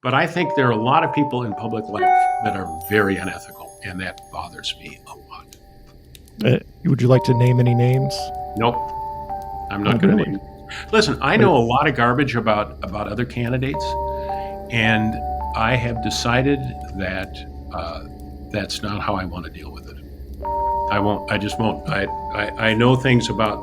But I think there are a lot of people in public life that are very unethical, and that bothers me a lot. Would you like to name any names? Nope, I'm not going to name. Listen, I know a lot of garbage about other candidates, and I have decided that that's not how I want to deal with it. I won't. I just won't. I know things about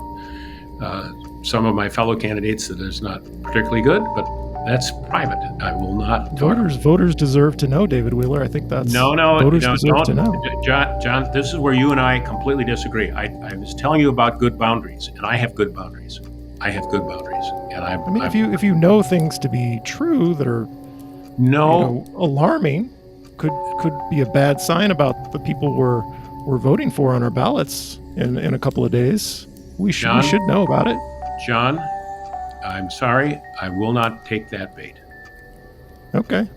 some of my fellow candidates that is not particularly good, but that's private. I will not. Voters deserve to know, David Wheeler. I think that's voters deserve to know. John, this is where you and I completely disagree. I was telling you about good boundaries, and I have good boundaries. I have good boundaries, and I mean, if you know things to be true that are alarming, could be a bad sign about the people we're voting for on our ballots in a couple of days. We should know about it. John, I'm sorry. I will not take that bait. Okay.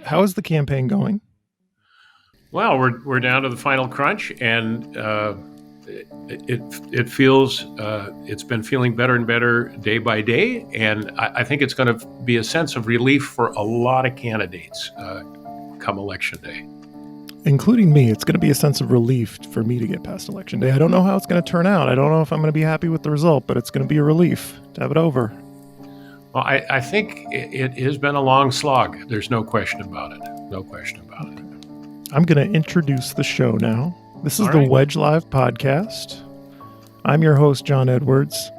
How is the campaign going? Well, we're down to the final crunch, and it feels it's been feeling better and better day by day, and I think it's going to be a sense of relief for a lot of candidates come Election Day, including me. It's going to be a sense of relief for me to get past Election Day. I don't know how it's going to turn out. I don't know if I'm going to be happy with the result, but it's going to be a relief to have it over. Well, I think it has been a long slog. There's no question about it. No question about it. I'm going to introduce the show now. This is the Wedge Live podcast. I'm your host, John Edwards.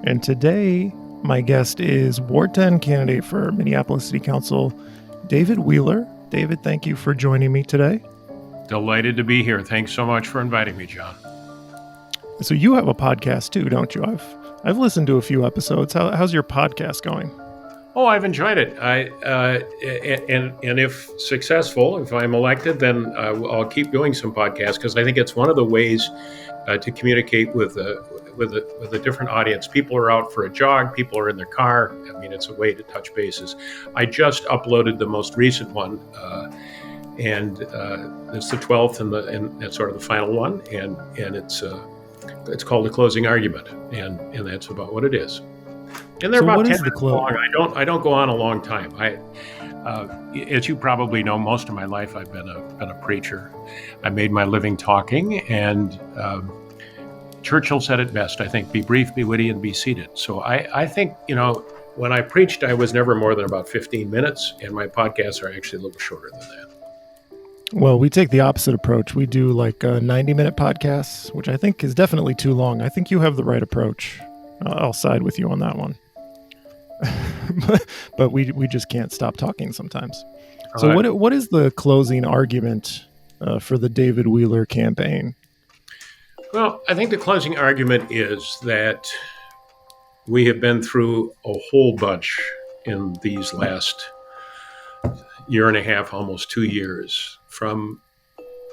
And today, my guest is Ward 10 candidate for Minneapolis City Council, David Wheeler. David, thank you for joining me today. Delighted to be here. Thanks so much for inviting me, John. So you have a podcast too, don't you? I've listened to a few episodes. How's your podcast going? Oh, I've enjoyed it. And if successful, if I'm elected, then I'll keep doing some podcasts because I think it's one of the ways to communicate with a different audience. People are out for a jog. People are in their car. I mean, it's a way to touch bases. I just uploaded the most recent one, and it's the 12th and that's sort of the final one, and it's called The Closing Argument, and that's about what it is. And they're about 10 minutes long. I don't go on a long time. As you probably know, most of my life I've been a preacher. I made my living talking, and Churchill said it best, I think, be brief, be witty, and be seated. So I think, when I preached, I was never more than about 15 minutes, and my podcasts are actually a little shorter than that. Well, we take the opposite approach. We do like 90-minute podcasts, which I think is definitely too long. I think you have the right approach. I'll side with you on that one. but we just can't stop talking sometimes. So what is the closing argument for the David Wheeler campaign? Well, I think the closing argument is that we have been through a whole bunch in these last year and a half, almost 2 years, from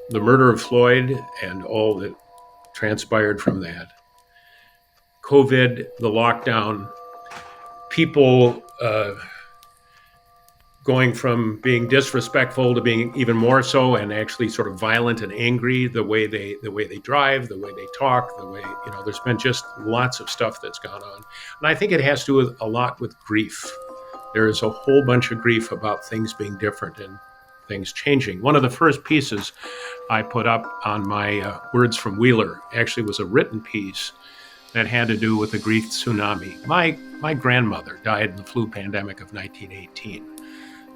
the murder of Floyd and all that transpired from that. COVID, the lockdown, people going from being disrespectful to being even more so, and actually sort of violent and angry, the way they drive, the way they talk, the way, there's been just lots of stuff that's gone on. And I think it has to do with a lot with grief. There is a whole bunch of grief about things being different and things changing. One of the first pieces I put up on my Words from Wheeler actually was a written piece that had to do with the grief tsunami. My grandmother died in the flu pandemic of 1918.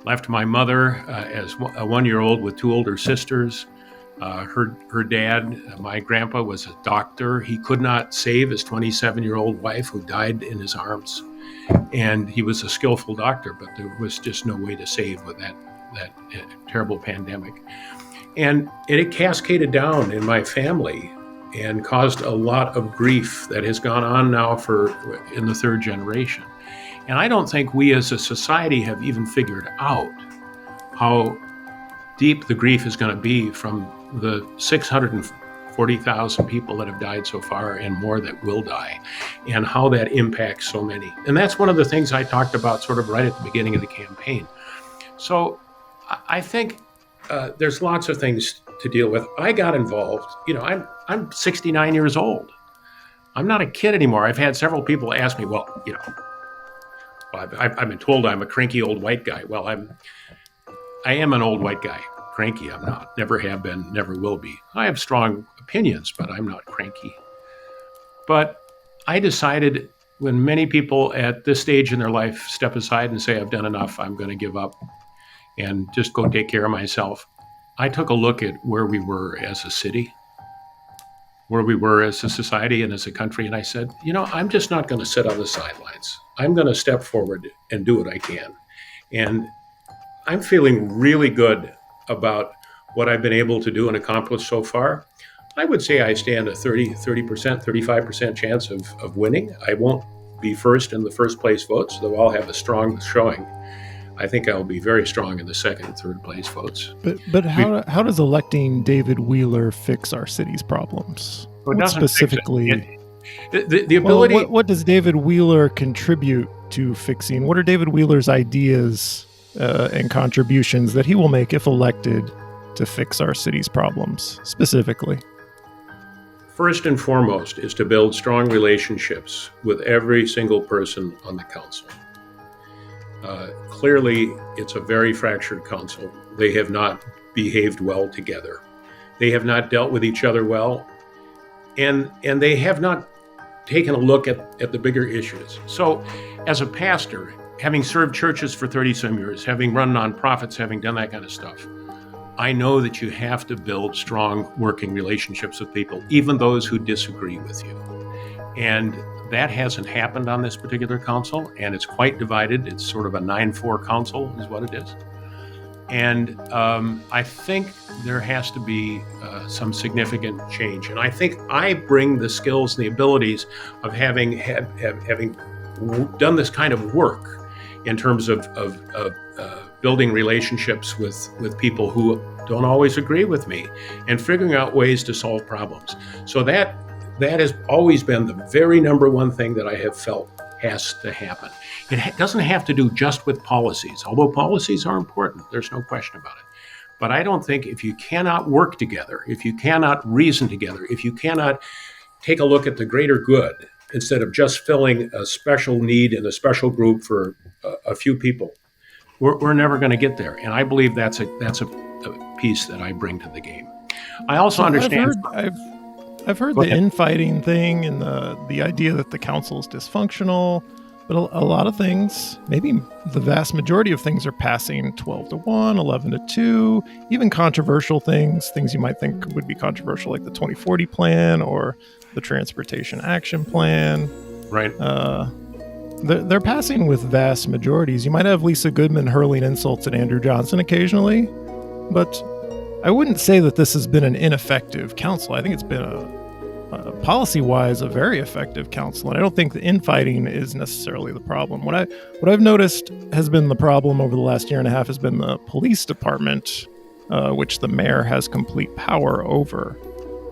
Left my mother as a 1-year-old with 2 older sisters. Her dad, my grandpa, was a doctor. He could not save his 27-year-old wife who died in his arms. And he was a skillful doctor, but there was just no way to save with that terrible pandemic. And it cascaded down in my family and caused a lot of grief that has gone on now in the third generation. And I don't think we as a society have even figured out how deep the grief is going to be from the 640,000 people that have died so far and more that will die, and how that impacts so many. And that's one of the things I talked about sort of right at the beginning of the campaign. So I think there's lots of things to deal with. I got involved. I'm 69 years old. I'm not a kid anymore. I've had several people ask me, well, I've been told I'm a cranky old white guy. Well, I am an old white guy. Cranky, I'm not. Never have been, never will be. I have strong opinions, but I'm not cranky. But I decided, when many people at this stage in their life step aside and say, I've done enough, I'm going to give up and just go take care of myself, I took a look at where we were as a city, where we were as a society and as a country, and I said, I'm just not going to sit on the sidelines. I'm going to step forward and do what I can. And I'm feeling really good about what I've been able to do and accomplish so far. I would say I stand a 30%, 35% chance of winning. I won't be first in the first place votes, though I'll have a strong showing. I think I'll be very strong in the second and third place votes. But how does electing David Wheeler fix our city's problems? What specifically? The ability. Well, what does David Wheeler contribute to fixing? What are David Wheeler's ideas and contributions that he will make if elected to fix our city's problems specifically? First and foremost is to build strong relationships with every single person on the council. Clearly, it's a very fractured council. They have not behaved well together. They have not dealt with each other well, and they have not taken a look at the bigger issues. So, as a pastor, having served churches for 30-some years, having run nonprofits, having done that kind of stuff, I know that you have to build strong working relationships with people, even those who disagree with you. And that hasn't happened on this particular council, and it's quite divided. It's sort of a 9-4 council is what it is. And I think there has to be some significant change. And I think I bring the skills and the abilities of having done this kind of work in terms of building relationships with people who don't always agree with me and figuring out ways to solve problems. So that has always been the very number one thing that I have felt has to happen. It doesn't have to do just with policies, although policies are important. There's no question about it. But I don't think if you cannot work together, if you cannot reason together, if you cannot take a look at the greater good instead of just filling a special need in a special group for a few people, we're never going to get there. And I believe that's a piece that I bring to the game. I also understand. I've heard the infighting thing and the idea that the council is dysfunctional, but a lot of things, maybe the vast majority of things, are passing 12-1, 11-2, even controversial things you might think would be controversial, like the 2040 plan or the Transportation Action Plan. Right. They're passing with vast majorities. You might have Lisa Goodman hurling insults at Andrew Johnson occasionally, but I wouldn't say that this has been an ineffective council. I think it's been policy-wise, a very effective council, and I don't think the infighting is necessarily the problem. What I've noticed has been the problem over the last year and a half has been the police department, which the mayor has complete power over.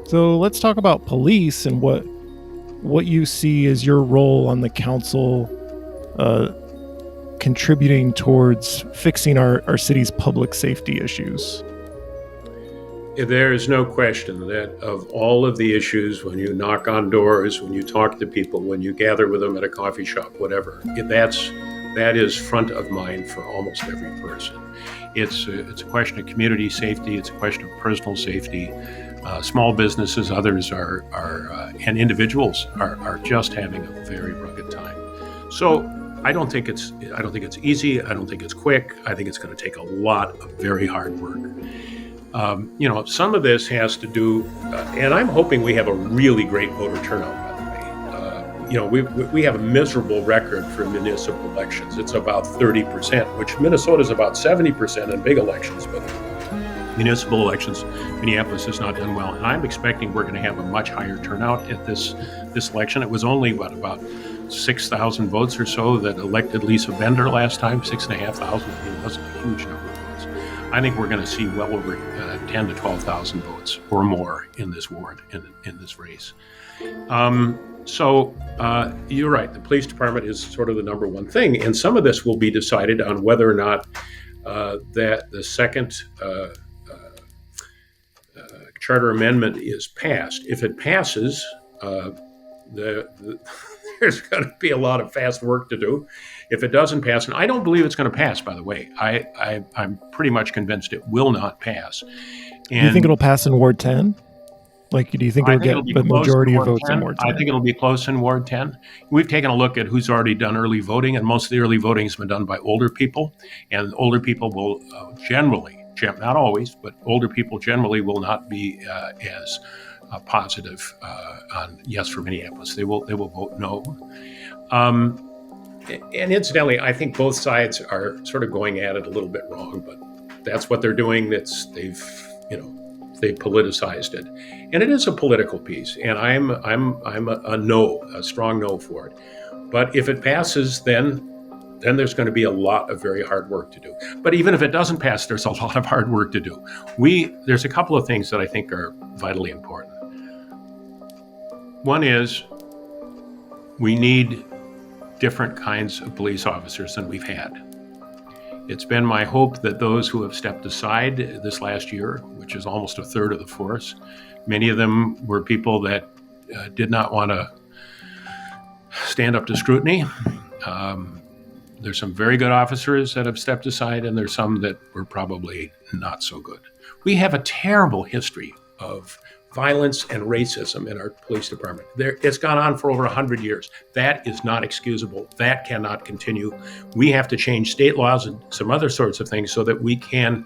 So let's talk about police and what you see as your role on the council, contributing towards fixing our city's public safety issues. There is no question that of all of the issues, when you knock on doors, when you talk to people, when you gather with them at a coffee shop, whatever, that is front of mind for almost every person. It's a question of community safety. It's a question of personal safety. Small businesses, others and individuals are just having a very rugged time. So I don't think it's easy. I don't think it's quick. I think it's going to take a lot of very hard work. Some of this has to do, and I'm hoping we have a really great voter turnout, by the way. We have a miserable record for municipal elections. It's about 30%, which Minnesota is about 70% in big elections. But municipal elections, Minneapolis has not done well. And I'm expecting we're going to have a much higher turnout at this election. It was only, about 6,000 votes or so that elected Lisa Bender last time, 6,500. It wasn't a huge number of votes. I think we're going to see well over 10 to 12,000 votes or more in this ward, in this race. So you're right. The police department is sort of the number one thing. And some of this will be decided on whether or not that the second charter amendment is passed. If it passes, there's going to be a lot of fast work to do. If it doesn't pass, and I don't believe it's going to pass, by the way, I'm pretty much convinced it will not pass. Do you think it'll pass in Ward 10? Like, do you think it'll get the majority of votes in Ward 10? I think it'll be close in Ward 10. We've taken a look at who's already done early voting, and most of the early voting has been done by older people. And older people will generally, not always, but older people generally will not be as positive on yes for Minneapolis. They will vote no. And incidentally, I think both sides are sort of going at it a little bit wrong, but that's what they're doing. They've politicized it, and it is a political piece. And I'm a strong no for it. But if it passes, then there's going to be a lot of very hard work to do. But even if it doesn't pass, there's a lot of hard work to do. There's a couple of things that I think are vitally important. One is we need different kinds of police officers than we've had. It's been my hope that those who have stepped aside this last year, which is almost a third of the force, many of them were people that did not want to stand up to scrutiny. There's some very good officers that have stepped aside, and there's some that were probably not so good. We have a terrible history of violence and racism in our police department. It's gone on for over 100 years. That is not excusable. That cannot continue. We have to change state laws and some other sorts of things so that we can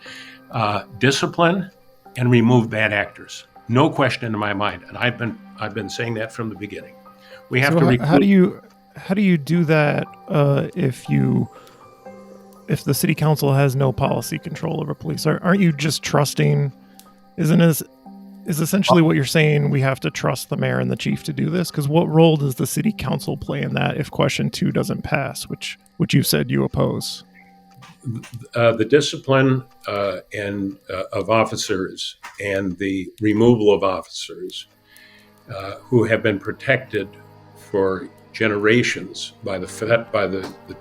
discipline and remove bad actors. No question in my mind. And I've been saying that from the beginning. We have to recruit. How do you do that if the city council has no policy control over police? Aren't you just trusting? Is essentially what you're saying, we have to trust the mayor and the chief to do this? Because what role does the city council play in that if question 2 doesn't pass, which you said you oppose? The discipline of officers and the removal of officers who have been protected for generations by the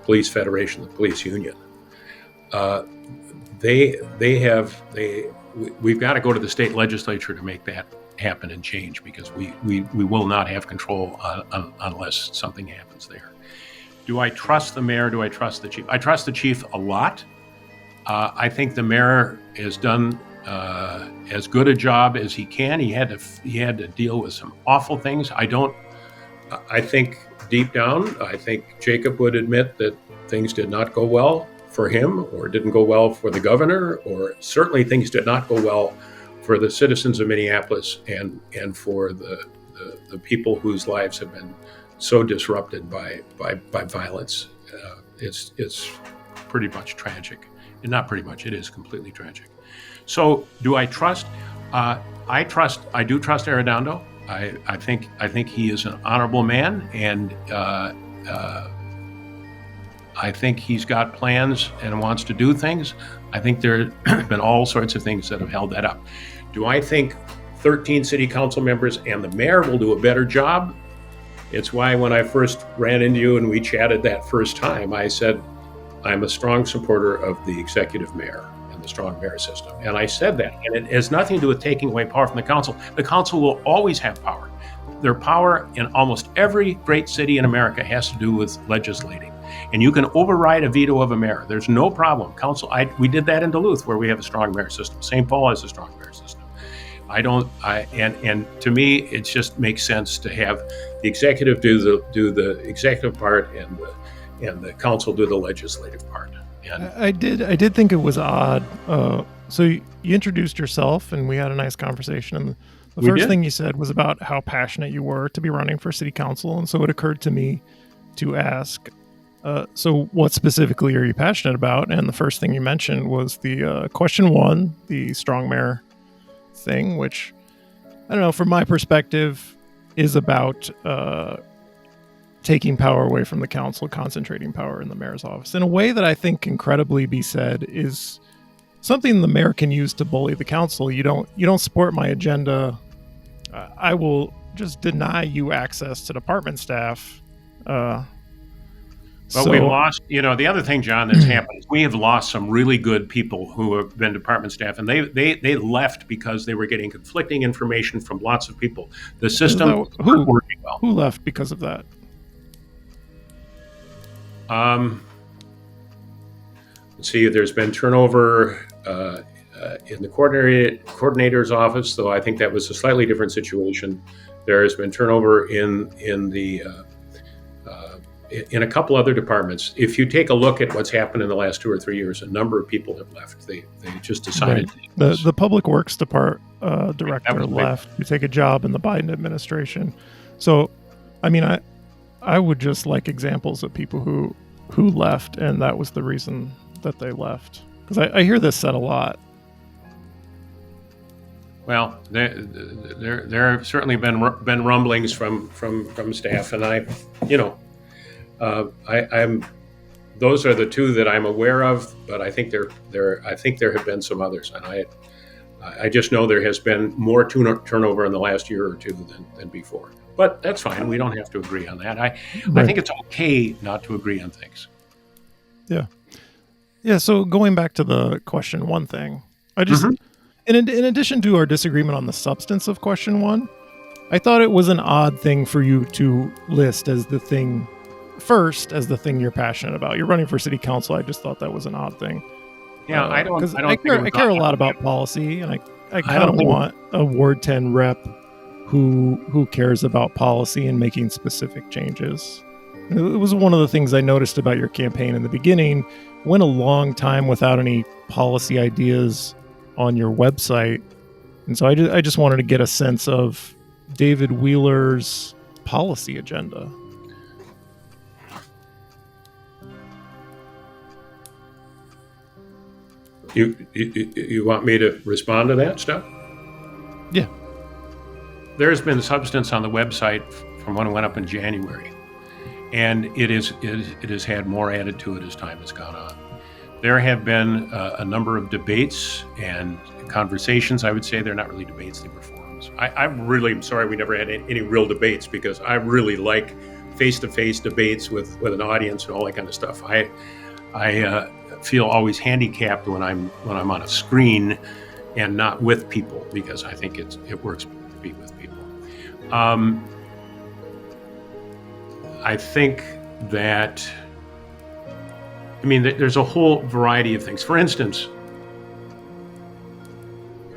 police federation, the police union. We've got to go to the state legislature to make that happen and change, because we will not have control unless something happens there. Do I trust the mayor? Do I trust the chief? I trust the chief a lot. I think the mayor has done as good a job as he can. He had to deal with some awful things. I think deep down, I think Jacob would admit that things did not go well for him, or didn't go well for the governor, or certainly things did not go well for the citizens of Minneapolis and for the people whose lives have been so disrupted by violence. It's pretty much tragic. And not pretty much, it is completely tragic. So do I trust? I do trust Arredondo. I think he is an honorable man, and I think he's got plans and wants to do things. I think there have been all sorts of things that have held that up. Do I think 13 city council members and the mayor will do a better job? It's why when I first ran into you and we chatted that first time, I said, I'm a strong supporter of the executive mayor and the strong mayor system. And I said that, and it has nothing to do with taking away power from the council. The council will always have power. Their power in almost every great city in America has to do with legislating. And you can override a veto of a mayor. There's no problem. We did that in Duluth, where we have a strong mayor system. St. Paul has a strong mayor system. And to me, it just makes sense to have the executive do the executive part and the council do the legislative part. And I did think it was odd. So you introduced yourself, and we had a nice conversation. And the first thing you said was about how passionate you were to be running for city council. And so it occurred to me to ask, So what specifically are you passionate about? And the first thing you mentioned was the question one, the strong mayor thing, which, I don't know, from my perspective, is about taking power away from the council, concentrating power in the mayor's office. In a way that I think can credibly be said is something the mayor can use to bully the council. You don't support my agenda, I will just deny you access to department staff. But we've lost, the other thing, John, that's happened is we have lost some really good people who have been department staff, and they left because they were getting conflicting information from lots of people. The system wasn't working well. Who left because of that? Let's see, there's been turnover in the coordinator's office, though I think that was a slightly different situation. There has been turnover in a couple other departments. If you take a look at what's happened in the last 2 or 3 years, a number of people have left. They just decided. Right. The public works director left to take a job in the Biden administration. So, I mean, I would just like examples of people who left, and that was the reason that they left. Because I hear this said a lot. Well, there have certainly been rumblings from staff, and I'm those are the two that I'm aware of, but I think there have been some others, and I just know there has been more turnover in the last year or two than before. But that's fine. We don't have to agree on that. I think it's okay not to agree on things. Yeah. So going back to the question one thing, I just in addition to our disagreement on the substance of question one, I thought it was an odd thing for you to list as the thing first, as the thing you're passionate about. You're running for city council. I just thought that was an odd thing. Yeah, I care a lot about policy, and I kind of want a Ward 10 rep who cares about policy and making specific changes. It was one of the things I noticed about your campaign in the beginning. Went a long time without any policy ideas on your website, and so I just wanted to get a sense of David Wheeler's policy agenda. You want me to respond to that stuff? Yeah. There's been substance on the website from when it went up in January, and it has had more added to it as time has gone on. There have been a number of debates and conversations. I would say they're not really debates; they were forums. I'm really sorry we never had any real debates, because I really like face-to-face debates with an audience and all that kind of stuff. I feel always handicapped when I'm on a screen and not with people, because I think it works to be with people. I think that, there's a whole variety of things. For instance,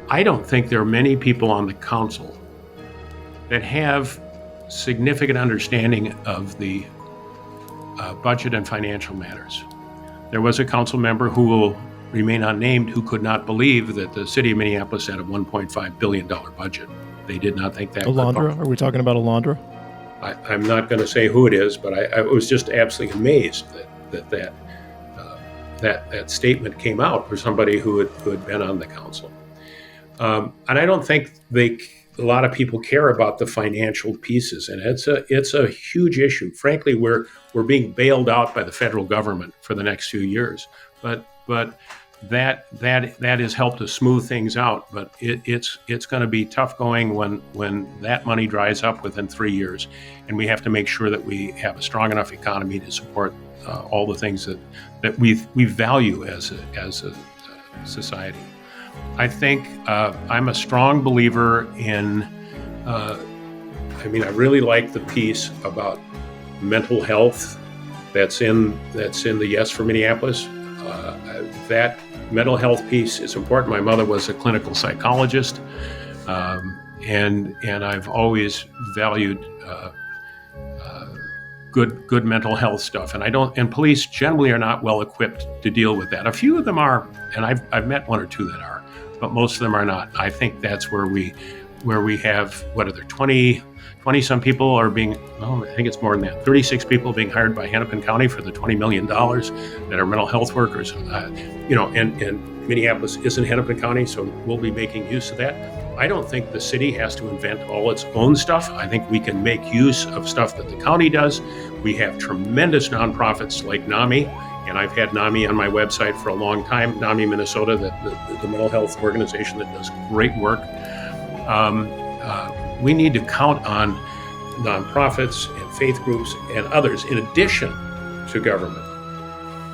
I don't think there are many people on the council that have significant understanding of the budget and financial matters. There was a council member who will remain unnamed who could not believe that the city of Minneapolis had a $1.5 billion budget. They did not think that. Alondra? Are we talking about Alondra? I'm not going to say who it is, but I was just absolutely amazed that statement came out for somebody who had been on the council. And I don't think a lot of people care about the financial pieces, and it's a huge issue. Frankly, we're being bailed out by the federal government for the next few years, but that has helped to smooth things out. But it's going to be tough going when that money dries up within 3 years, and we have to make sure that we have a strong enough economy to support all the things that we value as a society. I think I'm a strong believer in, I really like the piece about mental health that's in the Yes for Minneapolis. That mental health piece is important. My mother was a clinical psychologist, and I've always valued good mental health stuff. And police generally are not well equipped to deal with that. A few of them are, and I've met one or two that are, but most of them are not. I think that's where we where we have, what are there, 20 some people are being, I think it's more than that, 36 people being hired by Hennepin County for the $20 million that are mental health workers. And Minneapolis isn't Hennepin County, so we'll be making use of that. I don't think the city has to invent all its own stuff. I think we can make use of stuff that the county does. We have tremendous nonprofits like NAMI, and I've had NAMI on my website for a long time, NAMI Minnesota, the mental health organization that does great work. We need to count on nonprofits and faith groups and others, in addition to government,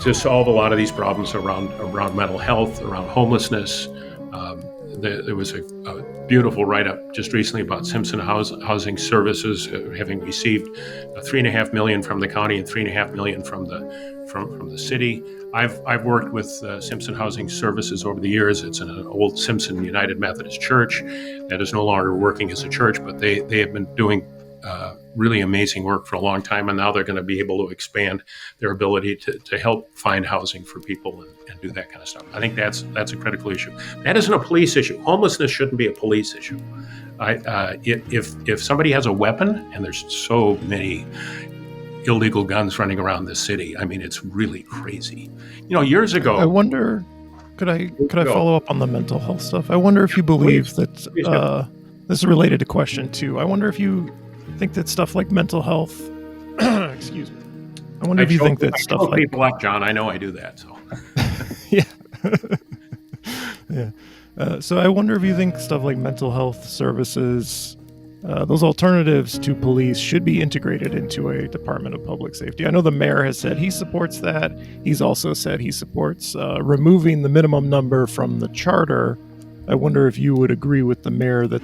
to solve a lot of these problems around mental health, around homelessness. There was a beautiful write-up just recently about Simpson Housing Services having received $3.5 million from the county and $3.5 million from the city. I've worked with Simpson Housing Services over the years. It's an old Simpson United Methodist Church that is no longer working as a church, but they have been doing really amazing work for a long time, and now they're going to be able to expand their ability to help find housing for people and do that kind of stuff. I think that's a critical issue. That isn't a police issue. Homelessness shouldn't be a police issue. If somebody has a weapon, and there's so many illegal guns running around this city, I mean, it's really crazy. Years ago, I wonder, could I follow up on the mental health stuff? I wonder if you believe that this is related to question 2. I wonder if you think that stuff like mental health, excuse me. I wonder if you think that stuff like people up, John. I know I do that. So yeah. So I wonder if you think stuff like mental health services, those alternatives to police, should be integrated into a Department of Public Safety. I know the mayor has said he supports that. He's also said he supports removing the minimum number from the charter. I wonder if you would agree with the mayor that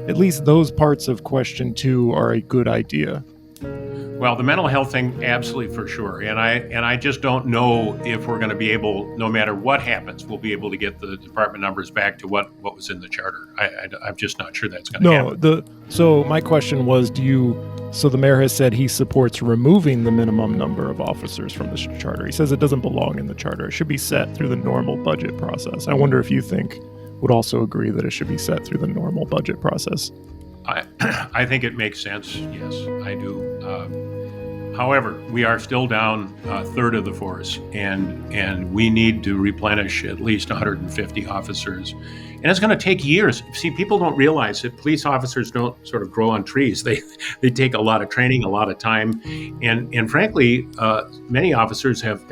at least those parts of question 2 are a good idea. Well, the mental health thing, absolutely, for sure. And I just don't know if we're going to be able, no matter what happens, we'll be able to get the department numbers back to what was in the charter. I'm just not sure that's going to happen. So my question was, so the mayor has said he supports removing the minimum number of officers from the charter. He says it doesn't belong in the charter. It should be set through the normal budget process. I wonder if you would also agree that it should be set through the normal budget process. I think it makes sense. Yes, I do. However, we are still down a third of the force, and we need to replenish at least 150 officers. And it's going to take years. See, people don't realize that police officers don't sort of grow on trees. They take a lot of training, a lot of time, and frankly, many officers have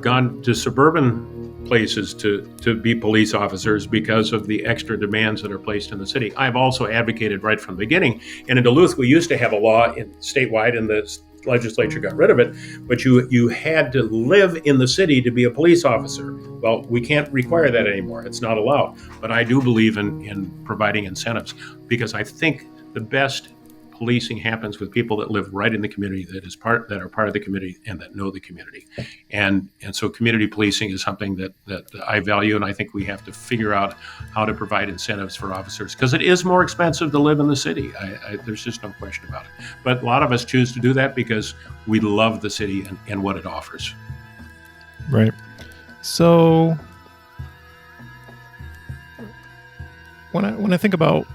gone to suburban places to be police officers because of the extra demands that are placed in the city. I've also advocated right from the beginning, and in Duluth we used to have a law statewide, and the legislature got rid of it, but you had to live in the city to be a police officer. Well, we can't require that anymore. It's not allowed. But I do believe in providing incentives, because I think the best policing happens with people that live right in the community, that are part of the community and that know the community. And so community policing is something that I value, and I think we have to figure out how to provide incentives for officers, because it is more expensive to live in the city. There's just no question about it. But a lot of us choose to do that because we love the city and what it offers. Right. So when I think about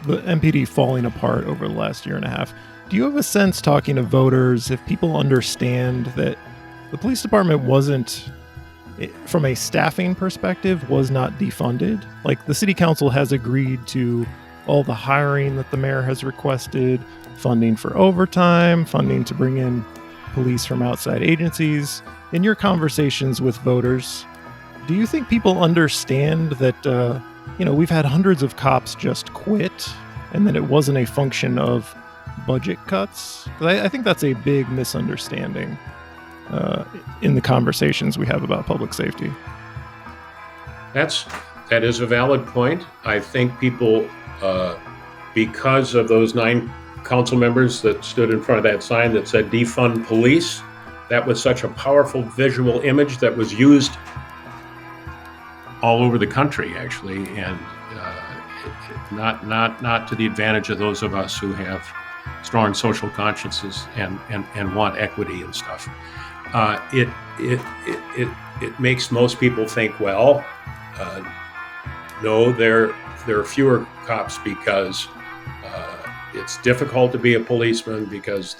the MPD falling apart over the last year and a half, do you have a sense, talking to voters, if people understand that the police department wasn't, from a staffing perspective, was not defunded? Like, the city council has agreed to all the hiring that the mayor has requested, funding for overtime, funding to bring in police from outside agencies. In your conversations with voters, do you think people understand that we've had hundreds of cops just quit, and that it wasn't a function of budget cuts? I think that's a big misunderstanding in the conversations we have about public safety. That is a valid point. I think people, because of those 9 council members that stood in front of that sign that said defund police, that was such a powerful visual image that was used all over the country, actually, and not to the advantage of those of us who have strong social consciences and want equity and stuff. It makes most people think, well, no, they're there are fewer cops because it's difficult to be a policeman because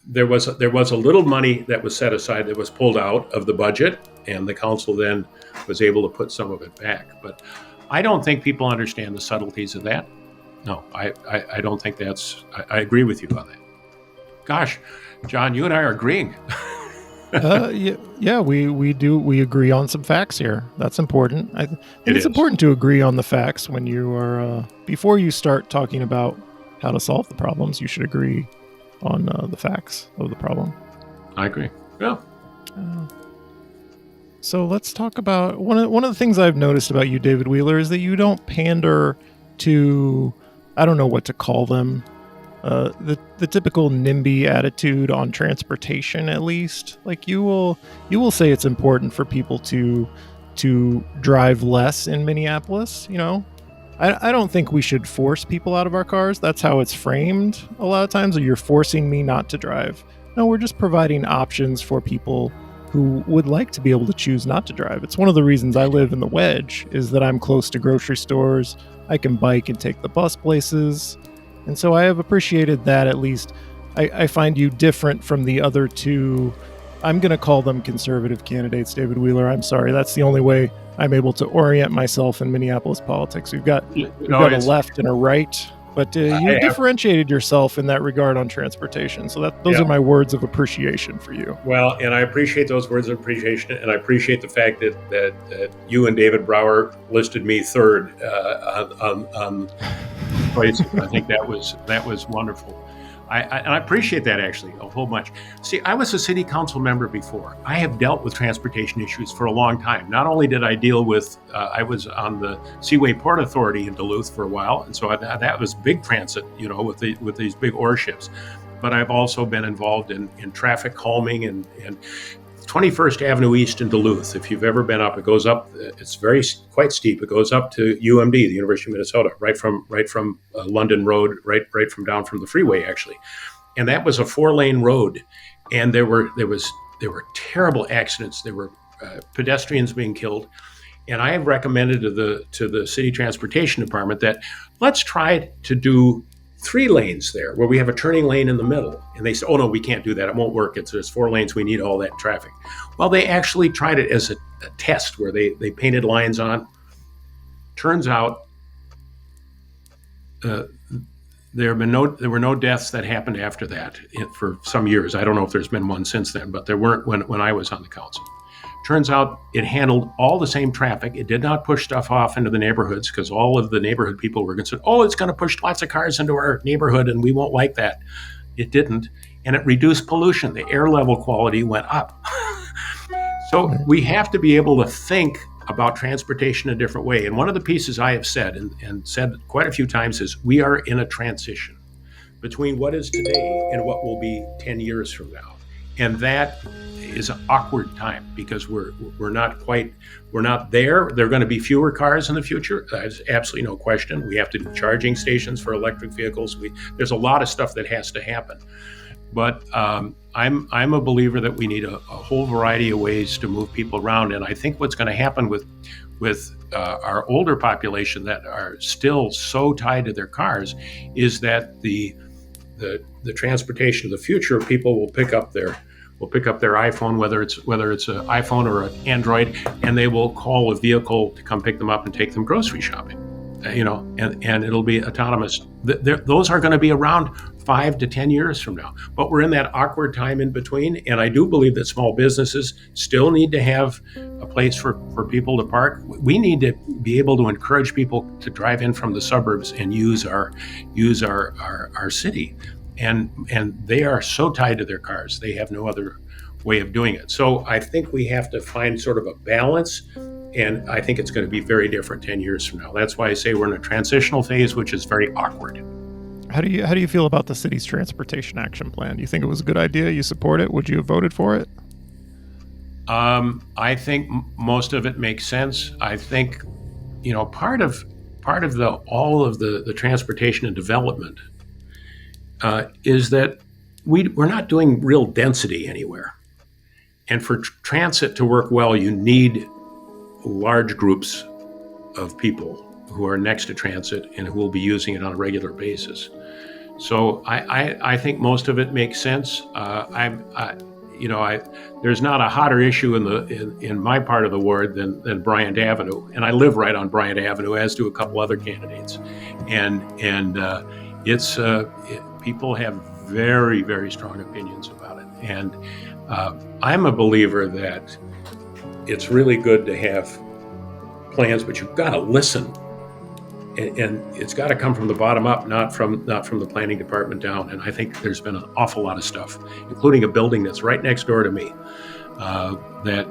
there was a little money that was set aside that was pulled out of the budget, and the council then was able to put some of it back. But I don't think people understand the subtleties of that. No, I don't think that's. I agree with you on that. Gosh, John, you and I are agreeing. Yeah, we do. We agree on some facts here. That's important. I think it's is. important to agree on the facts when you are before you start talking about how to solve the problems. You should agree on the facts of the problem. I agree. Yeah. So let's talk about one of the things I've noticed about you, David Wheeler, is that you don't pander to, I don't know what to call them, the typical NIMBY attitude on transportation. At least, like you will say it's important for people to drive less in Minneapolis. You know, I don't think we should force people out of our cars. That's how it's framed a lot of times. Or you're forcing me not to drive. No, we're just providing options for people who would like to be able to choose not to drive. It's one of the reasons I live in the Wedge, is that I'm close to grocery stores. I can bike and take the bus places. And so I have appreciated that. At least I find you different from the other two. I'm going to call them conservative candidates, David Wheeler. I'm sorry. That's the only way I'm able to orient myself in Minneapolis politics. We've got a left and a right, but you differentiated yourself in that regard on transportation. So those are my words of appreciation for you. Well, and I appreciate those words of appreciation, and I appreciate the fact that you and David Brower listed me third on place. I think that was wonderful. I appreciate that actually a whole bunch. See, I was a city council member before. I have dealt with transportation issues for a long time. Not only did I deal with, I was on the Seaway Port Authority in Duluth for a while, and so that was big transit, with these big ore ships. But I've also been involved in traffic calming and 21st Avenue East in Duluth. If you've ever been up, it goes up. It's quite steep. It goes up to UMD, the University of Minnesota, right from London Road, right from down from the freeway actually. And that was a 4-lane road, and there were terrible accidents. There were pedestrians being killed, and I have recommended to the city transportation department that let's try to do 3 lanes there, where we have a turning lane in the middle. And they said, oh no, we can't do that. It won't work. There's 4 lanes. We need all that traffic. Well, they actually tried it as a test where they painted lines on. Turns out there were no deaths that happened after that for some years. I don't know if there's been one since then, but there weren't when I was on the council. Turns out it handled all the same traffic. It did not push stuff off into the neighborhoods because all of the neighborhood people were concerned, oh, it's going to push lots of cars into our neighborhood and we won't like that. It didn't. And it reduced pollution. The air level quality went up. So we have to be able to think about transportation a different way. And one of the pieces I have said and said quite a few times is we are in a transition between what is today and what will be 10 years from now. And that is an awkward time because we're not there. There are going to be fewer cars in the future. There's absolutely no question. We have to do charging stations for electric vehicles. There's a lot of stuff that has to happen. But I'm a believer that we need a whole variety of ways to move people around. And I think what's going to happen with our older population that are still so tied to their cars is that the transportation of the future, people will pick up their iPhone, whether it's an iPhone or an Android, and they will call a vehicle to come pick them up and take them grocery shopping. And it'll be autonomous. Those are going to be around 5 to 10 years from now. But we're in that awkward time in between, and I do believe that small businesses still need to have a place for people to park. We need to be able to encourage people to drive in from the suburbs and use our city. And they are so tied to their cars, they have no other way of doing it. So I think we have to find sort of a balance, and I think it's going to be very different 10 years from now. That's why I say we're in a transitional phase, which is very awkward. How do you feel about the city's transportation action plan? Do you think it was a good idea? You support it? Would you have voted for it? I think most of it makes sense. I think, part of all of the transportation and development is that we're not doing real density anywhere. And for transit to work well, you need large groups of people who are next to transit and who will be using it on a regular basis. So I think most of it makes sense. There's not a hotter issue in my part of the ward than Bryant Avenue, and I live right on Bryant Avenue, as do a couple other candidates, and people have very, very strong opinions about it, and I'm a believer that it's really good to have plans, but you've got to listen. And it's got to come from the bottom up, not from the planning department down. And I think there's been an awful lot of stuff, including a building that's right next door to me, that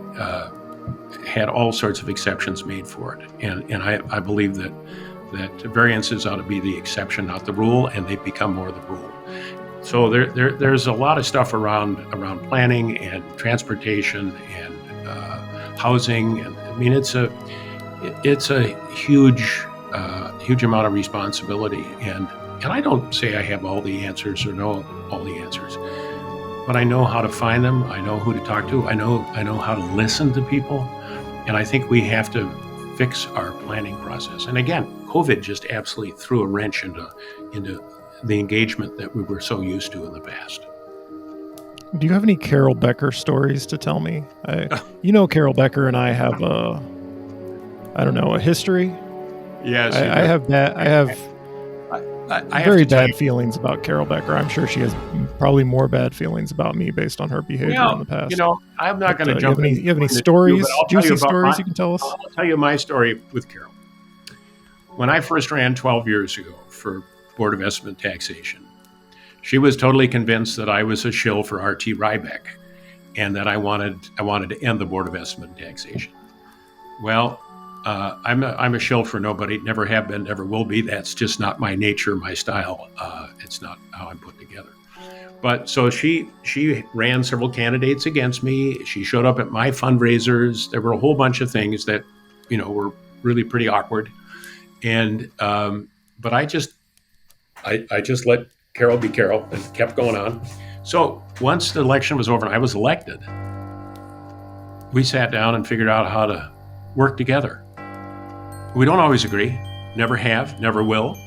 had all sorts of exceptions made for it. And I believe that variances ought to be the exception, not the rule, and they've become more the rule. So there's a lot of stuff around planning and transportation and housing, and I mean it's a huge amount of responsibility, and I don't say I have all the answers or know all the answers, but I know how to find them. I know who to talk to. I know how to listen to people, and I think we have to fix our planning process. And again, COVID just absolutely threw a wrench into the engagement that we were so used to in the past. Do you have any Carol Becker stories to tell me? Carol Becker and I have a history. Yes, I have very bad feelings about Carol Becker. I'm sure she has probably more bad feelings about me based on her behavior in the past. I'm not going to jump in. You have any stories, juicy stories you can tell us? I'll tell you my story with Carol. When I first ran 12 years ago for Board of Estimate Taxation, she was totally convinced that I was a shill for R.T. Rybeck and that I wanted to end the Board of Estimate Taxation. Well, I'm a shill for nobody. Never have been, never will be. That's just not my nature, my style. It's not how I'm put together. But so she ran several candidates against me. She showed up at my fundraisers. There were a whole bunch of things that, were really pretty awkward. And but I just let Carol be Carol and kept going on. So once the election was over and I was elected, we sat down and figured out how to work together. We don't always agree, never have, never will.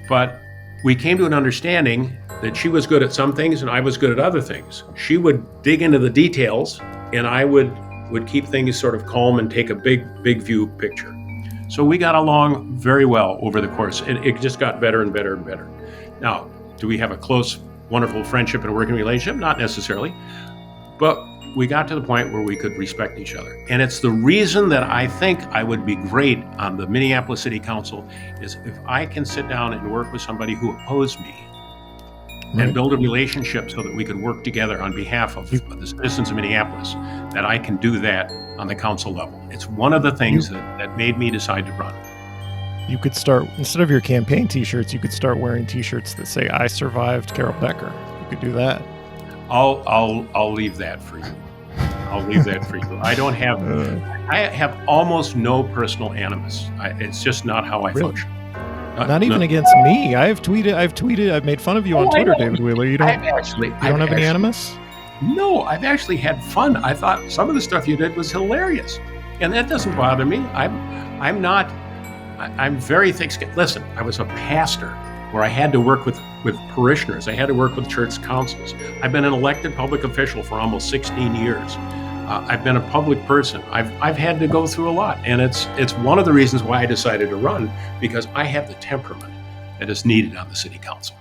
But we came to an understanding that she was good at some things and I was good at other things. She would dig into the details and I would keep things sort of calm and take a big view picture. So we got along very well over the course, and it just got better and better and better. Now, do we have a close, wonderful friendship and working relationship? Not necessarily, but we got to the point where we could respect each other. And it's the reason that I think I would be great on the Minneapolis City Council is if I can sit down and work with somebody who opposed me and build a relationship so that we could work together on behalf of the citizens of Minneapolis, that I can do that on the council level. It's one of the things that made me decide to run. You could start, instead of your campaign t-shirts, you could start wearing t-shirts that say, "I survived Carol Becker." You could do that. I'll leave that for you. I'll leave that for you. I don't have, I have almost no personal animus. It's just not how I function. Not even against me. I've made fun of you on Twitter, David Wheeler. You don't have any animus? No, I've actually had fun. I thought some of the stuff you did was hilarious. And that doesn't bother me. I'm very thick-skinned. Listen, I was a pastor where I had to work with parishioners. I had to work with church councils. I've been an elected public official for almost 16 years. I've been a public person. I've had to go through a lot. And it's one of the reasons why I decided to run, because I have the temperament that is needed on the city council.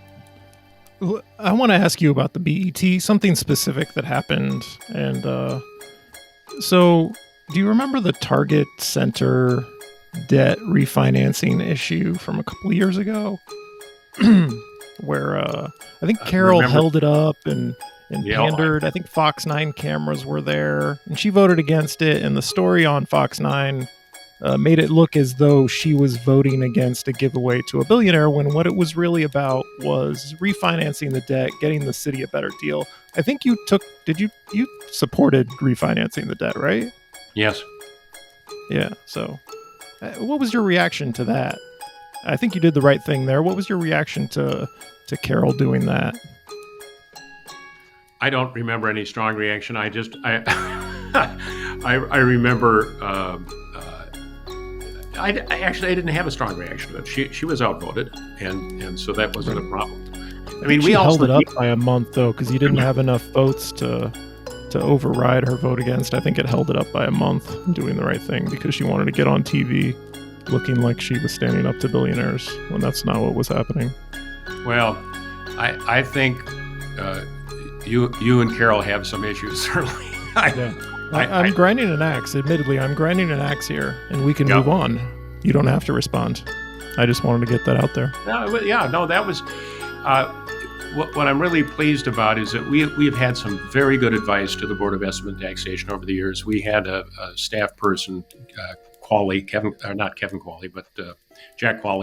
I want to ask you about the BET, something specific that happened. And so do you remember the Target Center debt refinancing issue from a couple of years ago? Where I think Carol held it up and pandered. I think Fox 9 cameras were there, and she voted against it. And the story on Fox 9 made it look as though she was voting against a giveaway to a billionaire, when what it was really about was refinancing the debt, getting the city a better deal. I think you supported refinancing the debt, right? Yes. Yeah. So what was your reaction to that? I think you did the right thing there. What was your reaction to Carol doing that? I don't remember any strong reaction. I remember I didn't have a strong reaction to it. She was outvoted, and so that wasn't a problem. I mean, we held it up by a month though, because you didn't have enough votes to override her vote against. I think it held it up by a month, doing the right thing, because she wanted to get on TV looking like she was standing up to billionaires when that's not what was happening. Well, I think you and Carol have some issues, certainly. I'm grinding an axe. Admittedly, I'm grinding an axe here, and we can move on. You don't have to respond. I just wanted to get that out there. That was what I'm really pleased about is that we've had some very good advice to the Board of Estimate and Taxation over the years. We had a staff person, Jack Qualley,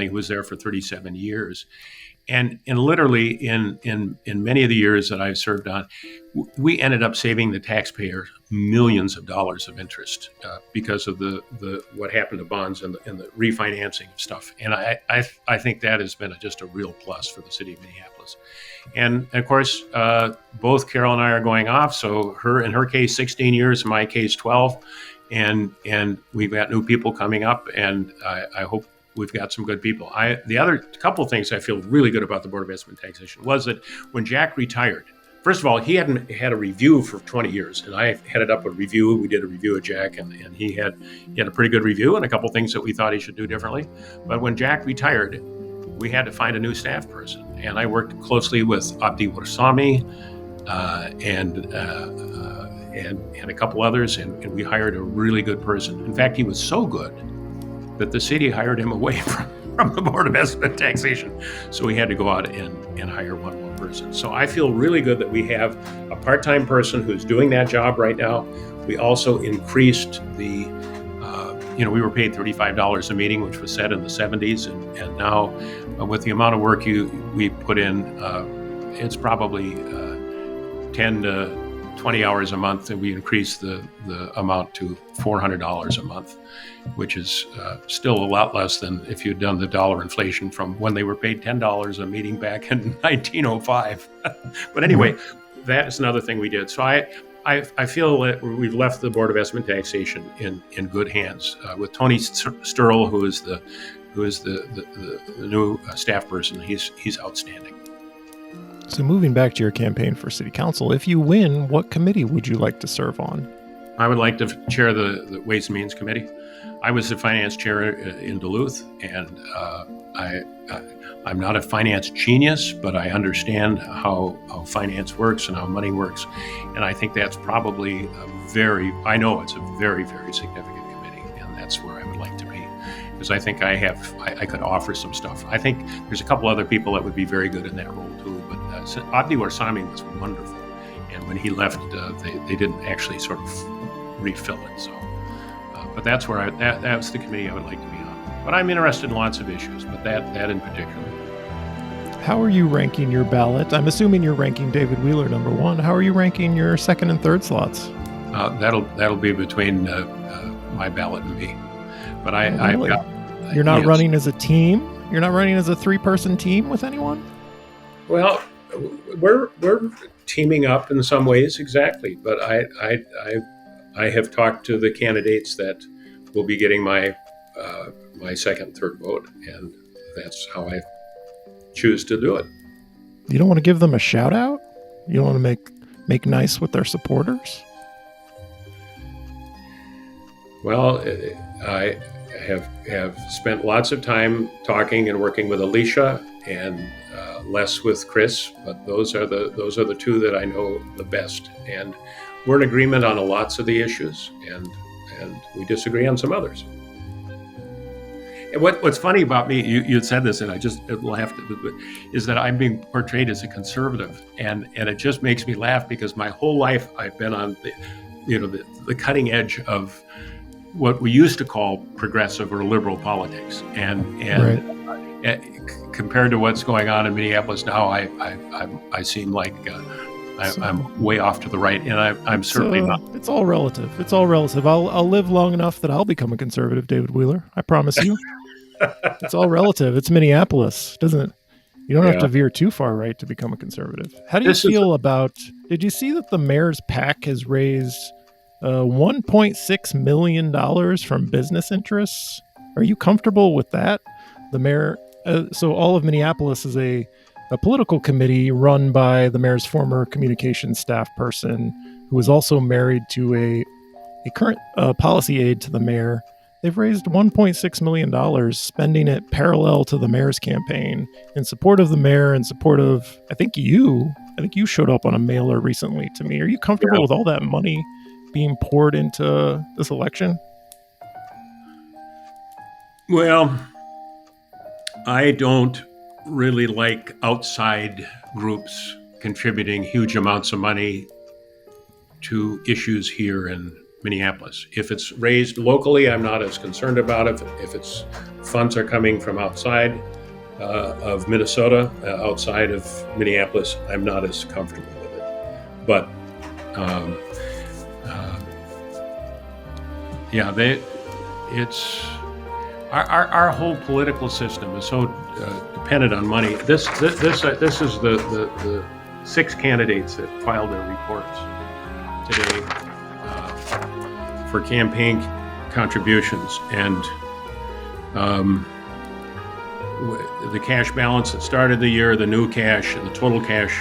who was there for 37 years. And literally in many of the years that I've served on, we ended up saving the taxpayer millions of dollars of interest because of the what happened to bonds and the refinancing of stuff. And I think that has been just a real plus for the city of Minneapolis. And of course, both Carol and I are going off. So in her case, 16 years, in my case, 12. And we've got new people coming up, and I hope we've got some good people. The other couple of things I feel really good about the Board of Estimate and Taxation was that when Jack retired, first of all, he hadn't had a review for 20 years, and I headed up a review. We did a review of Jack, and he had a pretty good review and a couple of things that we thought he should do differently. But when Jack retired, we had to find a new staff person, and I worked closely with Abdi Warsami and a couple others, and we hired a really good person. In fact, he was so good that the city hired him away from the Board of Estimate and Taxation. So we had to go out and hire one more person. So I feel really good that we have a part-time person who's doing that job right now. We also increased the, we were paid $35 a meeting, which was set in the 70s. And now with the amount of work we put in, it's probably 10 to 20 hours a month, and we increased the amount to $400 a month, which is still a lot less than if you'd done the dollar inflation from when they were paid $10 a meeting back in 1905. But anyway, that is another thing we did. So I feel that we've left the Board of Estimate and Taxation in good hands with Tony Sturl, who is the new staff person. He's outstanding. So moving back to your campaign for city council, if you win, what committee would you like to serve on? I would like to chair the Ways and Means Committee. I was the finance chair in Duluth, and I'm not a finance genius, but I understand how finance works and how money works. And I think that's probably it's a very, very significant committee, and that's where I would like to be. Because I think I could offer some stuff. I think there's a couple other people that would be very good in that role too, but Abdi Warsami was wonderful. And when he left, they didn't actually sort of refill it. So, but that's where that's the committee I would like to be on. But I'm interested in lots of issues, but that in particular. How are you ranking your ballot? I'm assuming you're ranking David Wheeler number one. How are you ranking your second and third slots? That'll be between my ballot and me. But You're not running as a team? You're not running as a 3-person team with anyone? Well, we're teaming up in some ways, exactly. But I have talked to the candidates that will be getting my second, third vote, and that's how I choose to do it. You don't want to give them a shout out? You don't want to make nice with their supporters? Well, I have spent lots of time talking and working with Alicia and less with Chris, but those are the two that I know the best. And we're in agreement on lots of the issues, and we disagree on some others. And what's funny about me, you had said this, and I just laughed, is that I'm being portrayed as a conservative, and it just makes me laugh because my whole life I've been on the cutting edge of what we used to call progressive or liberal politics, and right. Compared to what's going on in Minneapolis now, I seem like I'm way off to the right, and I'm certainly not. It's all relative. It's all relative. I'll live long enough that I'll become a conservative, David Wheeler. I promise you. It's all relative. It's Minneapolis, doesn't it? You don't have to veer too far right to become a conservative. How do you feel about? Did you see that the mayor's PAC has raised $1.6 million from business interests Are you comfortable with that? The mayor, so all of Minneapolis is a political committee run by the mayor's former communications staff person, who is also married to a current policy aide to the mayor. They've raised $1.6 million, spending it parallel to the mayor's campaign in support of the mayor, in support of, I think you showed up on a mailer recently to me. Are you comfortable with all that money being poured into this election? Well, I don't really like outside groups contributing huge amounts of money to issues here in Minneapolis. If it's raised locally, I'm not as concerned about it. If it's funds are coming from outside of Minnesota, outside of Minneapolis, I'm not as comfortable with it. But it's our whole political system is so dependent on money. This is the 6 candidates that filed their reports today for campaign contributions, and the cash balance that started the year, the new cash, and the total cash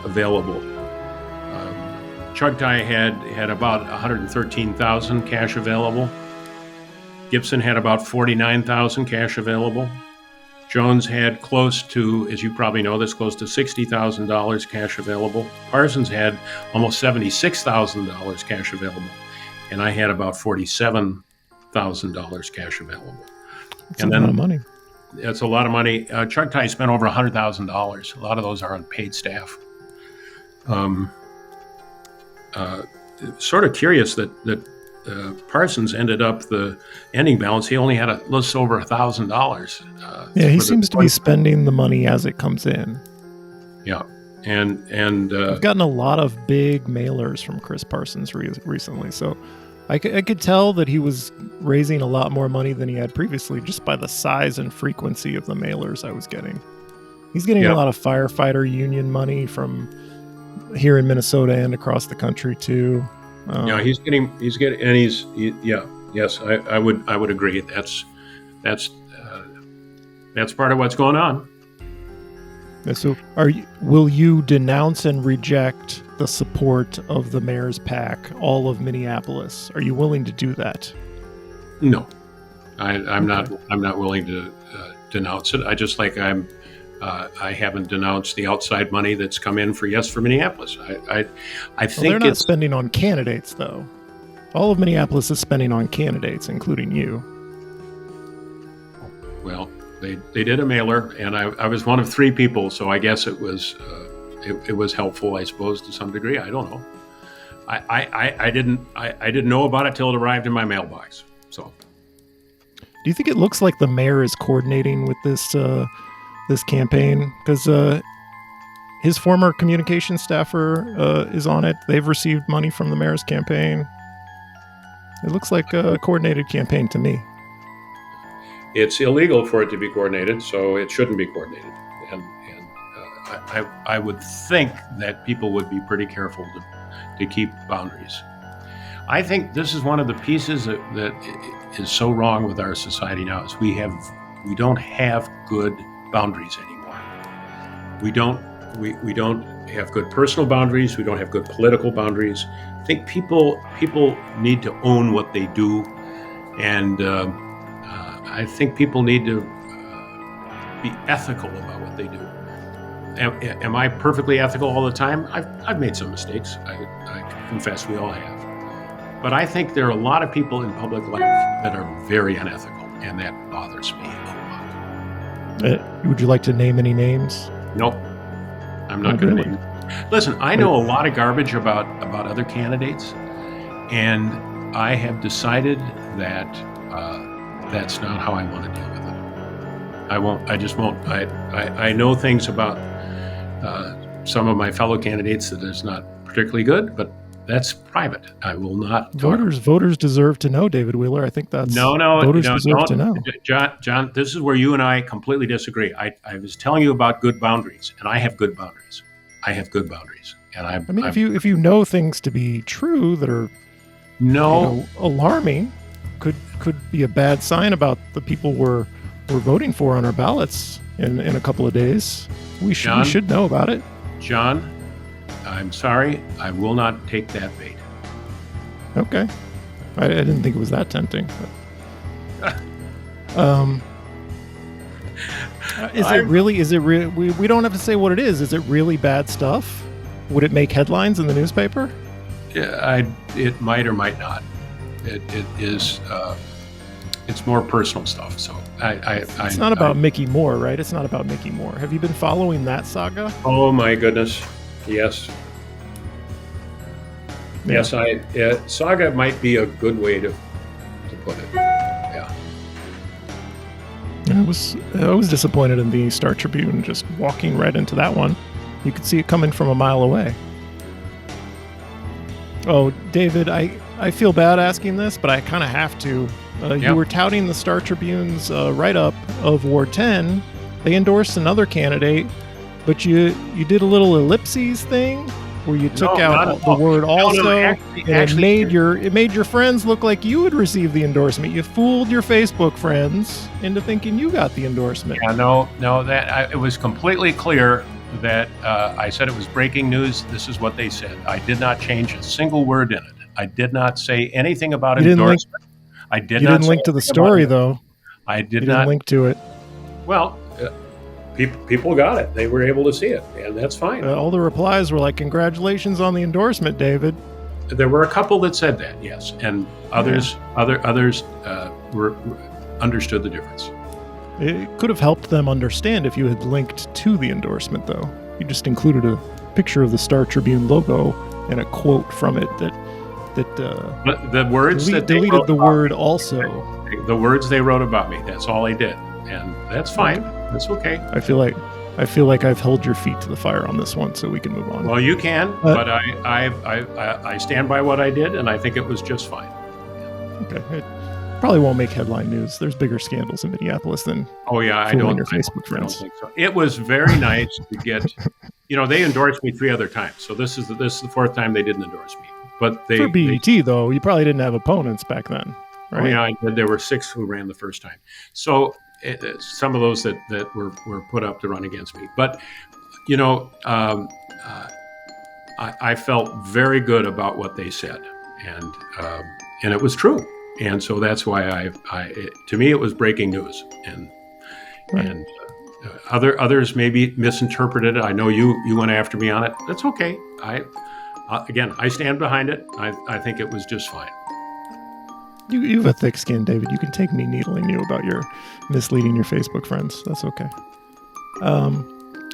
available. Chugtai had about 113,000 cash available. Gibson had about 49,000 cash available. Jones had close to, as you probably know, close to $60,000 cash available. Parsons had almost $76,000 cash available. And I had about $47,000 cash available. That's a lot of money. That's a lot of money. Chugtai spent over $100,000. A lot of those are on paid staff. Sort of curious that Parsons ended up the ending balance. He only had a little over $1,000. He seems to be spending the money as it comes in. Yeah, and I've gotten a lot of big mailers from Chris Parsons recently, so I could tell that he was raising a lot more money than he had previously just by the size and frequency of the mailers I was getting. He's getting a lot of firefighter union money from here in Minnesota and across the country too. Yes, I would agree. That's part of what's going on. So, will you denounce and reject the support of the mayor's PAC, all of Minneapolis? Are you willing to do that? No, I'm not. I'm not willing to denounce it. I haven't denounced the outside money that's come in for Yes for Minneapolis. I think they're not spending on candidates, though. All of Minneapolis is spending on candidates, including you. Well, they did a mailer, and I was one of 3 people, so I guess it was helpful, I suppose, to some degree. I don't know. I didn't know about it till it arrived in my mailbox. So, do you think it looks like the mayor is coordinating with this campaign? Because his former communications staffer is on it. They've received money from the mayor's campaign. It looks like a coordinated campaign to me. It's illegal for it to be coordinated, so it shouldn't be coordinated. And I would think that people would be pretty careful to keep boundaries. I think this is one of the pieces that is so wrong with our society now is we don't have good boundaries anymore. We don't have good personal boundaries. We don't have good political boundaries. I think people need to own what they do, and I think people need to be ethical about what they do. Am I perfectly ethical all the time? I've made some mistakes. I confess we all have. But I think there are a lot of people in public life that are very unethical, and that bothers me a lot. Would you like to name any names? Nope. I'm not going to name them. Listen, I know a lot of garbage about other candidates, and I have decided that that's not how I want to deal with it. I just won't. I know things about some of my fellow candidates that is not particularly good, but that's private. I will not. Voters deserve to know, David Wheeler. I think that's voters deserve to know. John, this is where you and I completely disagree. I was telling you about good boundaries, and I have good boundaries. And if you know things to be true that are alarming, could be a bad sign about the people we're voting for on our ballots in a couple of days. We should know about it. John, I'm sorry. I will not take that bait. Okay. I didn't think it was that tempting. But, is it really? We don't have to say what it is. Is it really bad stuff? Would it make headlines in the newspaper? Yeah, it might or might not. It is. It's more personal stuff. So it's not about Mickey Moore, right? It's not about Mickey Moore. Have you been following that saga? Oh my goodness, yes. Yeah. Yes, saga might be a good way to put it. Yeah. I was disappointed in the Star Tribune just walking right into that one. You could see it coming from a mile away. Oh, David, I feel bad asking this, but I kind of have to. You were touting the Star Tribune's write-up of Ward 10. They endorsed another candidate, but you did a little ellipses thing where you took out the word also, and it made your friends look like you had received the endorsement. You fooled your Facebook friends into thinking you got the endorsement. Yeah, no, it was completely clear that I said it was breaking news. This is what they said. I did not change a single word in it. I did not say anything about endorsement. I did not. You didn't link to the story, though. I did you not didn't link to it. Well, people got it. They were able to see it, and that's fine. All the replies were like, "Congratulations on the endorsement, David." There were a couple that said that, yes, and others were understood the difference. It could have helped them understand if you had linked to the endorsement, though. You just included a picture of the Star Tribune logo and a quote from it that but the words deleted the word also. The words they wrote about me. That's all they did, and that's fine. Okay. That's okay. I feel like I've held your feet to the fire on this one, so we can move on. Well, you can, but I stand by what I did, and I think it was just fine. Okay. It probably won't make headline news. There's bigger scandals in Minneapolis than I don't your Facebook friends. I don't think so. It was very nice to get. They endorsed me 3 other times, so this is the 4th time they didn't endorse me. But for BET, though, you probably didn't have opponents back then, right? Oh, yeah, I did. There were 6 who ran the first time. So some of those that were put up to run against me. But, I felt very good about what they said. And it was true. And so that's why to me, it was breaking news. And others maybe misinterpreted it. I know you went after me on it. That's okay. Again, I stand behind it. I think it was just fine. You have a thick skin, David. You can take me needling you about your misleading your Facebook friends. That's okay.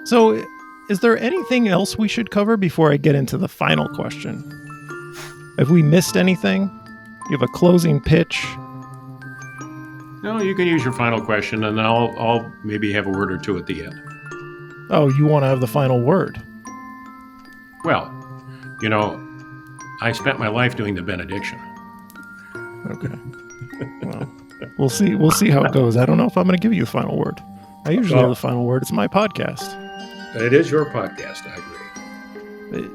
So is there anything else we should cover before I get into the final question? Have we missed anything? You have a closing pitch? No, you can use your final question, and I'll maybe have a word or two at the end. Oh, you want to have the final word? Well, I spent my life doing the benediction. Okay. Well, we'll see how it goes. I don't know if I'm going to give you the final word. I usually have the final word. It's my podcast. It is your podcast. I agree.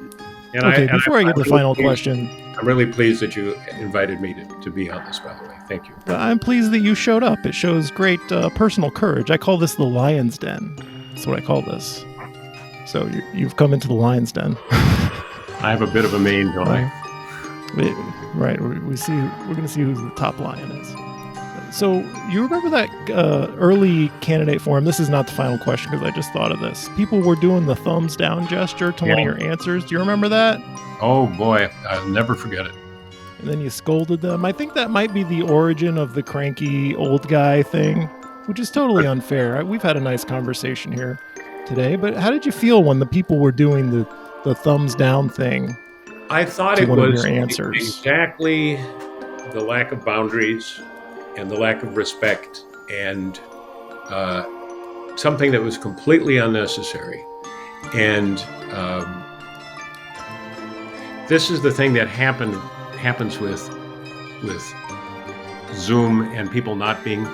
Before I get the final question, I'm really pleased that you invited me to be on this, by the way. Thank you. I'm pleased that you showed up. It shows great personal courage. I call this the Lion's Den. That's what I call this. So you've come into the Lion's Den. I have a bit of a mane, don't I? Right. We're going to see who the top lion is. So you remember that early candidate forum? This is not the final question because I just thought of this. People were doing the thumbs down gesture to one of your answers. Do you remember that? Oh boy, I'll never forget it. And then you scolded them. I think that might be the origin of the cranky old guy thing, which is totally unfair. We've had a nice conversation here today, but how did you feel when the people were doing the thumbs down thing? I thought it was exactly the lack of boundaries and the lack of respect and something that was completely unnecessary. And this is the thing that happens with Zoom and people not being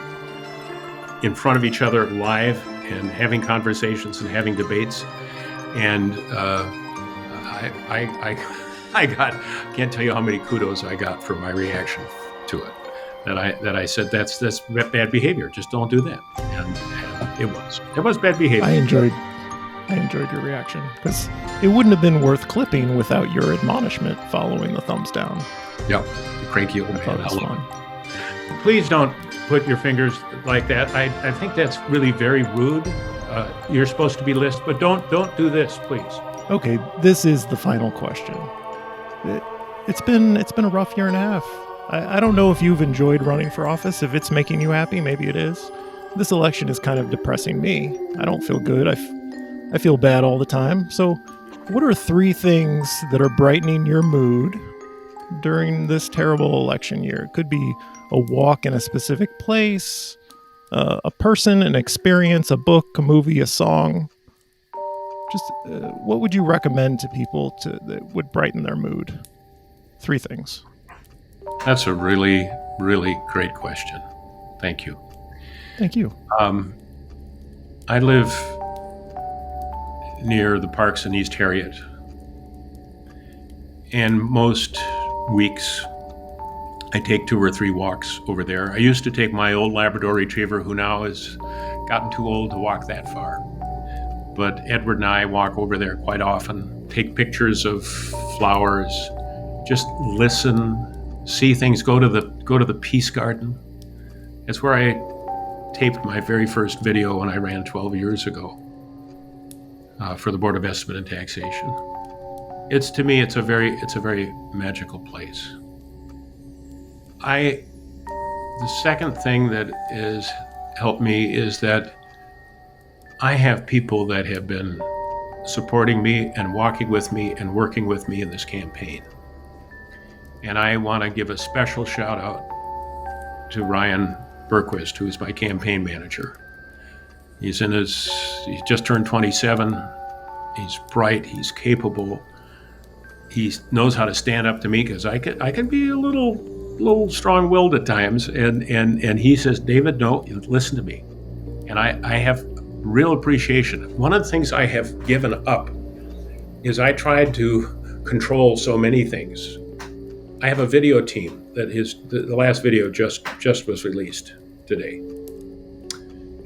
in front of each other live and having conversations and having debates. And I can't tell you how many kudos I got for my reaction to it. that I said that's bad behavior. Just don't do that. And it was bad behavior. I enjoyed your reaction because it wouldn't have been worth clipping without your admonishment following the thumbs down. Yep, cranky old I thought man. it was fun. Please don't put your fingers like that. I think that's really very rude. You're supposed to be listening, but don't do this, please. Okay, this is the final question. It's been a rough year and a half. I don't know if you've enjoyed running for office. If it's making you happy, maybe it is. This election is kind of depressing me. I don't feel good. I feel bad all the time. So, what are 3 things that are brightening your mood during this terrible election year? It could be a walk in a specific place, a person, an experience, a book, a movie, a song. Just what would you recommend to people that would brighten their mood? 3 things. That's a really, really great question. Thank you. Thank you. I live near the parks in East Harriet, and most weeks I take 2 or 3 walks over there. I used to take my old Labrador Retriever, who now has gotten too old to walk that far. But Edward and I walk over there quite often, take pictures of flowers, just listen, see things, go to the Peace Garden. That's where I taped my very first video when I ran 12 years ago for the Board of Estimate and Taxation. To me, it's a very magical place. The second thing that has helped me is that I have people that have been supporting me and walking with me and working with me in this campaign. And I want to give a special shout out to Ryan Berquist, who is my campaign manager. He's just turned 27. He's bright, he's capable. He knows how to stand up to me because I can be a little strong-willed at times. And he says, David, no, listen to me. And I have real appreciation. One of the things I have given up is I tried to control so many things. I have a video team that the last video just was released today.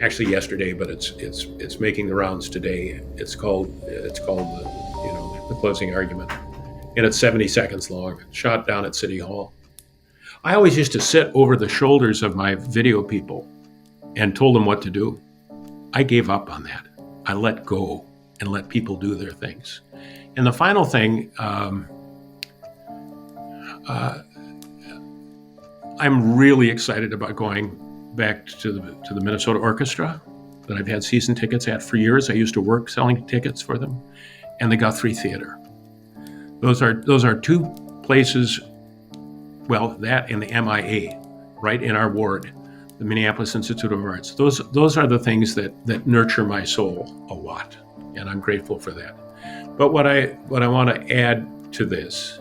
Actually yesterday, but it's making the rounds today. It's called the closing argument, and it's 70 seconds long. Shot down at City Hall. I always used to sit over the shoulders of my video people and told them what to do. I gave up on that. I let go and let people do their things. And the final thing, I'm really excited about going back to the Minnesota Orchestra that I've had season tickets at for years. I used to work selling tickets for them, and the Guthrie Theater. Those are 2 places. Well, that and the MIA, right in our ward, the Minneapolis Institute of Arts. Those are the things that nurture my soul a lot, and I'm grateful for that. But what I want to add to this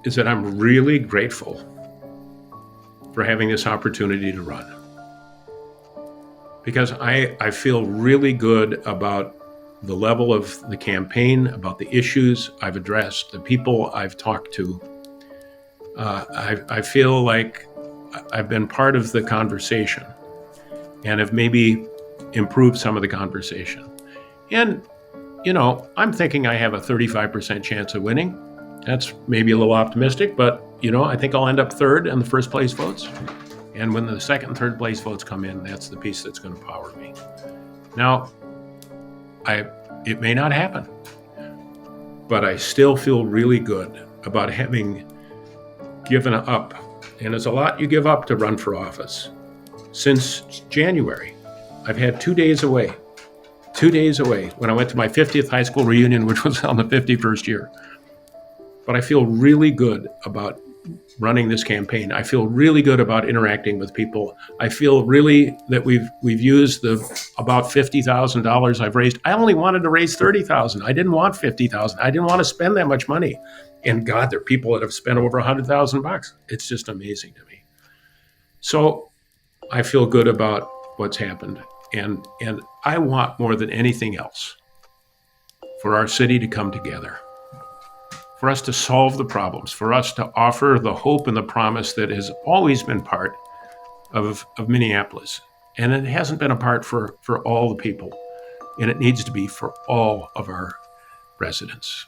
is that I'm really grateful for having this opportunity to run, because I feel really good about the level of the campaign, about the issues I've addressed, the people I've talked to. I feel like I've been part of the conversation and have maybe improved some of the conversation. And, I'm thinking I have a 35% chance of winning. That's maybe a little optimistic, but, I think I'll end up 3rd in the first place votes. And when the 2nd and 3rd place votes come in, that's the piece that's going to power me. Now, it may not happen, but I still feel really good about having given up. And there's a lot you give up to run for office. Since January, I've had 2 days away. 2 days away when I went to my 50th high school reunion, which was on the 51st year. But I feel really good about running this campaign. I feel really good about interacting with people. I feel really that we've used the about $50,000 I've raised. I only wanted to raise $30,000. I didn't want $50,000. I didn't want to spend that much money. And God, there are people that have spent over $100,000. It's just amazing to me. So I feel good about what's happened. And I want more than anything else for our city to come together, for us to solve the problems, for us to offer the hope and the promise that has always been part of Minneapolis. And it hasn't been a part for all the people. And it needs to be for all of our residents.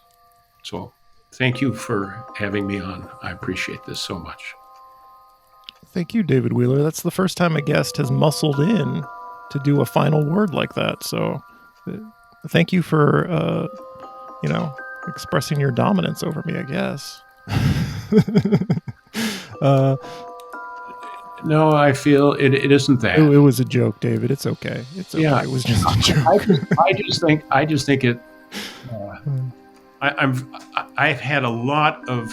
So thank you for having me on. I appreciate this so much. Thank you, David Wheeler. That's the first time a guest has muscled in to do a final word like that. So thank you for, expressing your dominance over me, I guess. No, I feel it isn't that. It was a joke, David. It's okay. It's okay. Yeah. It was just a joke. I just think it. I've had a lot of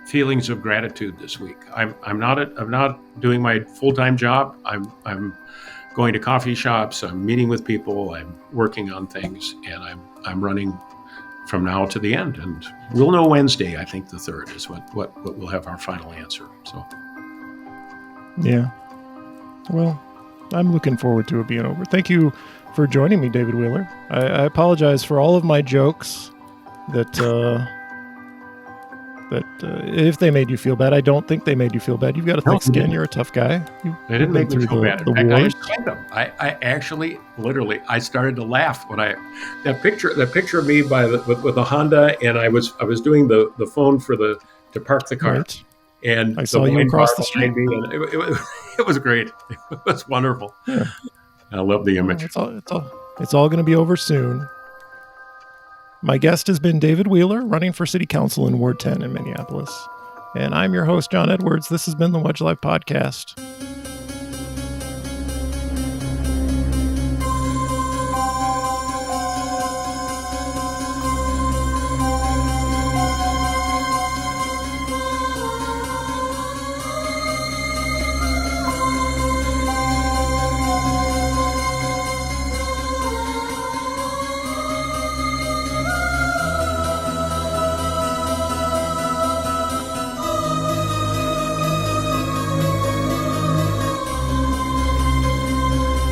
feelings of gratitude this week. I'm not doing my full-time job. I'm going to coffee shops. I'm meeting with people. I'm working on things, and I'm running from now to the end. And we'll know Wednesday. I think the 3rd is what we'll have our final answer. So. Yeah. Well, I'm looking forward to it being over. Thank you for joining me, David Wheeler. I apologize for all of my jokes that if they made you feel bad. I don't think they made you feel bad. You've got a thick skin. You're a tough guy. They didn't make me feel bad. The I wars. enjoyed them. I actually, literally, I started to laugh when that picture of me with a Honda, and I was doing the phone to park the car. Right. And I saw you across the street. Me, and it was great. It was wonderful. Yeah. I love the image. It's all going to be over soon. My guest has been David Wheeler, running for City Council in Ward 10 in Minneapolis. And I'm your host, John Edwards. This has been the Wedge Live Podcast.